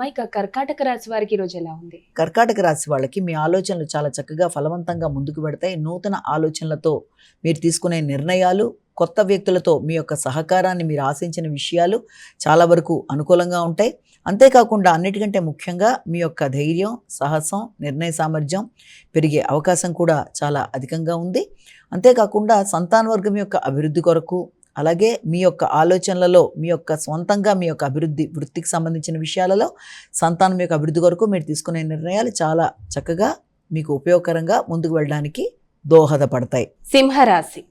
ఇక కర్కాటక రాశి వారికి ఈరోజు ఎలా ఉంది? కర్కాటక రాశి వాళ్ళకి మీ ఆలోచనలు చాలా చక్కగా ఫలవంతంగా ముందుకు పెడతాయి. నూతన ఆలోచనలతో మీరు తీసుకునే నిర్ణయాలు, కొత్త వ్యక్తులతో మీ యొక్క సహకారాన్ని మీరు ఆశించిన విషయాలు చాలా వరకు అనుకూలంగా ఉంటాయి. అంతేకాకుండా అన్నిటికంటే ముఖ్యంగా మీ యొక్క ధైర్యం, సాహసం, నిర్ణయ సామర్థ్యం పెరిగే అవకాశం కూడా చాలా అధికంగా ఉంది. అంతేకాకుండా సంతానవర్గం యొక్క అభివృద్ధి కొరకు, అలాగే మీ యొక్క ఆలోచనలలో మీ యొక్క సొంతంగా మీ యొక్క అభివృద్ధి వృత్తికి సంబంధించిన విషయాలలో సంతానం యొక్క అభివృద్ధి కొరకు మీరు తీసుకునే నిర్ణయాలు చాలా చక్కగా మీకు ఉపయోగకరంగా ముందుకు వెళ్ళడానికి దోహదపడతాయి. సింహరాశి.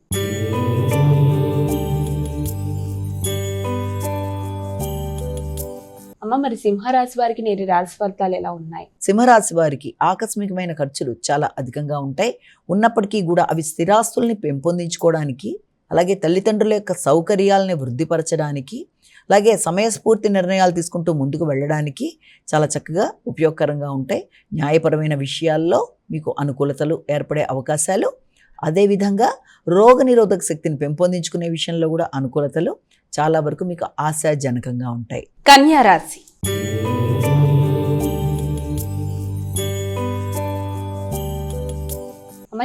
అమ్మ, మరి సింహరాశి వారికి నేటి రాశి ఫలితాలు ఎలా ఉన్నాయి? సింహరాశి వారికి ఆకస్మికమైన ఖర్చులు చాలా అధికంగా ఉంటాయి. ఉన్నప్పటికీ కూడా అవి స్థిరాస్తుల్ని పెంపొందించుకోవడానికి, అలాగే తల్లిదండ్రుల యొక్క సౌకర్యాలని వృద్ధిపరచడానికి, అలాగే సమయస్ఫూర్తి నిర్ణయాలు తీసుకుంటూ ముందుకు వెళ్ళడానికి చాలా చక్కగా ఉపయోగకరంగా ఉంటాయి. న్యాయపరమైన విషయాల్లో మీకు అనుకూలతలు ఏర్పడే అవకాశాలు, అదేవిధంగా రోగనిరోధక శక్తిని పెంపొందించుకునే విషయంలో కూడా అనుకూలతలు చాలా వరకు మీకు ఆశాజనకంగా ఉంటాయి. కన్యా రాశి.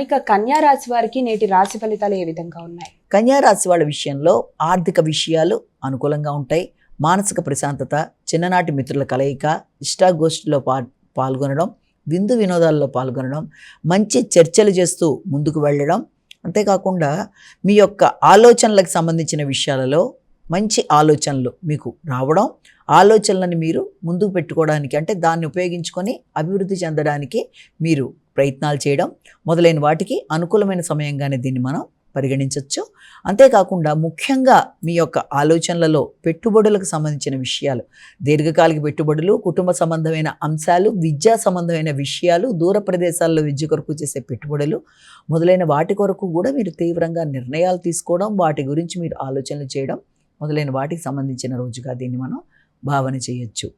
ఇక కన్యా రాశి వారికి నేటి రాశి ఫలితాలు ఏ విధంగా ఉన్నాయి? కన్యా రాశి వాళ్ళ విషయంలో ఆర్థిక విషయాలు అనుకూలంగా ఉంటాయి. మానసిక ప్రశాంతత, చిన్ననాటి మిత్రుల కలయిక, ఇష్టాగోష్ఠిలో పాల్గొనడం, విందు వినోదాల్లో పాల్గొనడం, మంచి చర్చలు చేస్తూ ముందుకు వెళ్ళడం, అంతేకాకుండా మీ యొక్క ఆలోచనలకు సంబంధించిన విషయాలలో మంచి ఆలోచనలు మీకు రావడం, ఆలోచనలను మీరు ముందుకు పెట్టుకోవడానికి, అంటే దాన్ని ఉపయోగించుకొని అభివృద్ధి చెందడానికి మీరు ప్రయత్నాలు చేయడం మొదలైన వాటికి అనుకూలమైన సమయంగానే దీన్ని మనం పరిగణించవచ్చు. అంతేకాకుండా ముఖ్యంగా మీ యొక్క ఆలోచనలలో పెట్టుబడులకు సంబంధించిన విషయాలు, దీర్ఘకాలిక పెట్టుబడులు, కుటుంబ సంబంధమైన అంశాలు, విద్యా సంబంధమైన విషయాలు, దూర ప్రదేశాల్లో విద్య కొరకు చేసే పెట్టుబడులు మొదలైన వాటి కొరకు కూడా మీరు తీవ్రంగా నిర్ణయాలు తీసుకోవడం, వాటి గురించి మీరు ఆలోచనలు చేయడం మొదలైన వాటికి సంబంధించిన రోజుగా దీన్ని మనం భావన చేయొచ్చు.